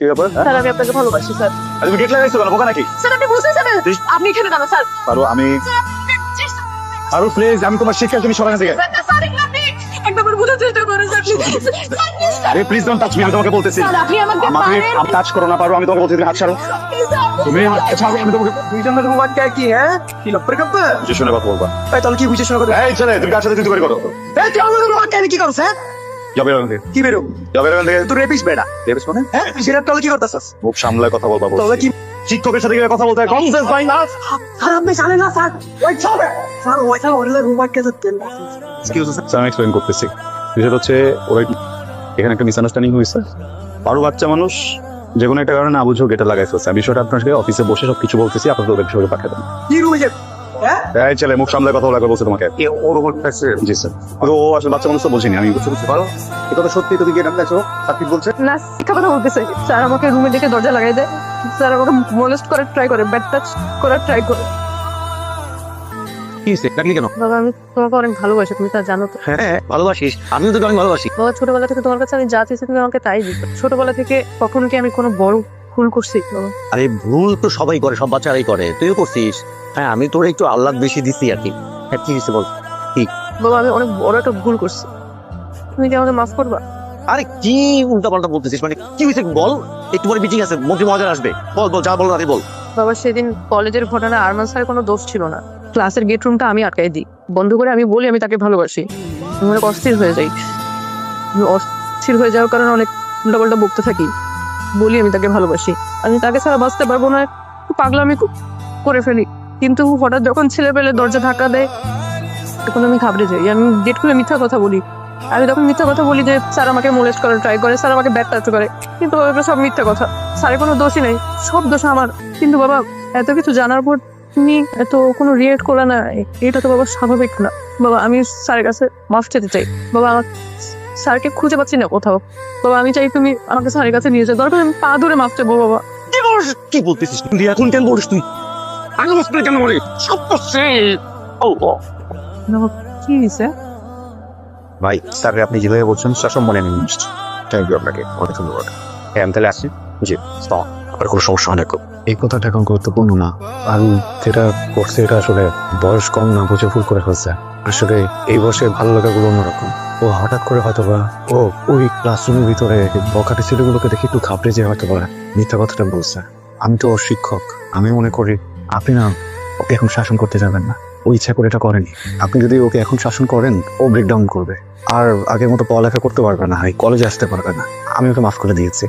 কি ব্যাপার? স্যার আমি আপনাকে ভালোবাসি স্যার। আর তুমি গেট লাগাইছো কেন? বোকা নাকি? স্যার আপনি বুঝতেছেন না? আপনি এখানে কেন স্যার? পারো আমি আরো প্লিজ, আমি তোমার শিক্ষার জন্য সরানো থেকে। স্যার আপনি একবার বুঝার চেষ্টা করুন স্যার প্লিজ। আরে প্লিজ ডোন্ট টাচ মি, আমি তোমাকে বলতেছি। স্যার আপনি আমাকে আমাকে পারেন টাচ করো না, পারো আমি তোমাকে বলতেছি, তুমি হাত ছাড়ো। তুমি হাত ছাড়ো, আমি তোমাকে দুইজনের রুমান কি হ্যাঁ কি লপ্পর কাপ্পা বুঝে শুনে কথা বলবা। এই তাহলে কি বুঝে শোনা কথা এই ছেলে, তুমি কার সাথে তুই করে করো? এই তুই আমাদের রুমান কি করছ হ্যাঁ যাবে এখান থেকে, কি বেরো যাবে এখান থেকে। তুই রেপিস বেটা দেবেশ মানে হ্যাঁ সিরাত তাহলে কি করতেছস মুখ সামলায় কথা বলবা তাহলে বলছি। কি শিক্ষকের সাথে কিভাবে কথা বলতে হয়? কনসেন্স পাই না। স্যার আপনি জানেন না স্যার ওই চলে স্যার ওইটা ওরে রুমান কে দিতেন এক্সকিউজ মি স্যার, আমি এক্সপ্লেইন করতেছি। বিষয়টা হচ্ছে ওরা এখানে একটা মিসআন্ডারস্ট্যান্ডিং হয়েছে। পারো বাচ্চা মানুষ যে কোনো একটা কারণে না বুঝেও গেটে লাগাই ফেলছে। আমি বিষয়টা আপনার সাথে অফিসে বসে সবকিছু বলতেছি, আপনাদের ওদের বিষয়ে পাঠিয়ে দেন। কি রুমে যে হ্যাঁ এই ছেলে মুখ সামলায় কথা বলা বলছে তোমাকে। এ ওর রুমান কাছে জি স্যার। ও আসলে বাচ্চা মানুষ তো বলছিনি, আমি বুঝতে পারছি। পারো এই কথা সত্যি, তুমি গেট লাগাইছো? সাকিব বলছে না শিক্ষা কথা বলতেছে। স্যার আমাকে রুমে ডেকে দরজা লাগাই দেয়। স্যার আমাকে মোলেস্ট করার ট্রাই করে, ব্যাড টাচ করার ট্রাই করে। কি হয়েছে ডাকলি কেন? বাবা আমি তোমাকে অনেক ভালোবাসি, তুমি তা জানো তো। হ্যাঁ ভালোবাসিস, আমিও তোকে অনেক ভালোবাসি। বাবা ছোটবেলা থেকে তোমার কাছে আমি যা চেয়েছি তুমি আমাকে তাই দিচ্ছ। ছোটবেলা থেকে কখনো কি আমি কোনো বড় ভুল করছি বাবা? আরে ভুল তো সবাই করে, সব বাচ্চারাই করে, তুইও করছিস। হ্যাঁ আমি তোর একটু আহ্লাদ বেশি দিচ্ছি আর কি। হ্যাঁ কি হয়েছে বল। বাবা আমি অনেক বড় একটা ভুল করছি, তুমি কি আমাকে মাফ করবা? আরে কি উল্টা পাল্টা বলতেছিস, মানে কি হয়েছে বল। একটু পরে মিটিং আছে, মন্ত্রী মহাজন আসবে, বল বল যা বল আরে বল। বাবা সেদিন কলেজের ঘটনা আরমান স্যারের কোনো দোষ ছিল না। ক্লাসের গেট রুমটা আমি আটকাই দিই, বন্ধ করে আমি বলি আমি তাকে ভালোবাসি। আমি অনেক অস্থির হয়ে যাই, আমি অস্থির হয়ে যাওয়ার কারণে অনেক উল্টাপাল্টা বকতে থাকি, বলি আমি তাকে ভালোবাসি, আমি তাকে ছাড়া বাঁচতে পারবো না, একটু পাগলামি করে ফেলি। কিন্তু হঠাৎ যখন ছেলে পেলে দরজা ধাক্কা দেয় তখন আমি ঘাবড়ে যাই, আমি গেট খুলে মিথ্যা কথা বলি। আমি তখন মিথ্যা কথা বলি যে স্যার আমাকে মোলেস্ট করার ট্রাই করে, স্যার আমাকে ব্যাড টাচ করে, কিন্তু ওগুলো সব মিথ্যা কথা। স্যারের কোনো দোষই নেই, সব দোষ আমার। কিন্তু বাবা এত কিছু জানার পর তুমি এত কোনো রিয়েক্ট করলে না, এটা তো বাবা স্বাভাবিক না। বাবা আমি স্যারের কাছে মাফ চেতে চাই। বাবা আমার স্যারকে খুঁজে পাচ্ছি না কোথাও। বাবা আমি চাই তুমি আমাকে স্যারের কাছে নিয়ে যাও, দরকার আমি পা ধরে মাফ চাইবো। বাবা কি বলিস, কি বলতেছিস তুই এখন? কেন বলিস তুই? আগে বসতে কেন বলি? সব তো শেষ। ও বাবা, কি হয়েছে? ভাই স্যার, আপনি যেভাবে বলছেন স্যার সব মনে নিয়ে নিচ্ছি। থ্যাংক ইউ আপনাকে, অনেক ধন্যবাদ। হ্যাঁ আমি তাহলে আসছি। জি স্টপ, আর কোনো সমস্যা অনেক। এই কথাটা এখন গুরুত্বপূর্ণ না। আর যেটা করছে এটা আসলে বয়স কম না বুঝে ভুল করে ফেলছে। আসলে এই বয়সে ভালো লাগাগুলো অন্যরকম। ও হঠাৎ করে হয়তোবা ও ওই ক্লাসরুমের ভিতরে বখাটে ছেলেগুলোকে দেখে একটু ঘাবড়ে যে হয়তোবা মিথ্যা কথাটা বলছে। আমি তো ওর শিক্ষক, আমি মনে করি আপনি না ওকে এখন শাসন করতে যাবেন না। ও ইচ্ছা করে এটা করেনি। আপনি যদি ওকে এখন শাসন করেন ও ব্রেকডাউন করবে, আর আগের মতো পড়ালেখা করতে পারবে না, কলেজে আসতে পারবে না। আমি ওকে মাফ করে দিয়েছি।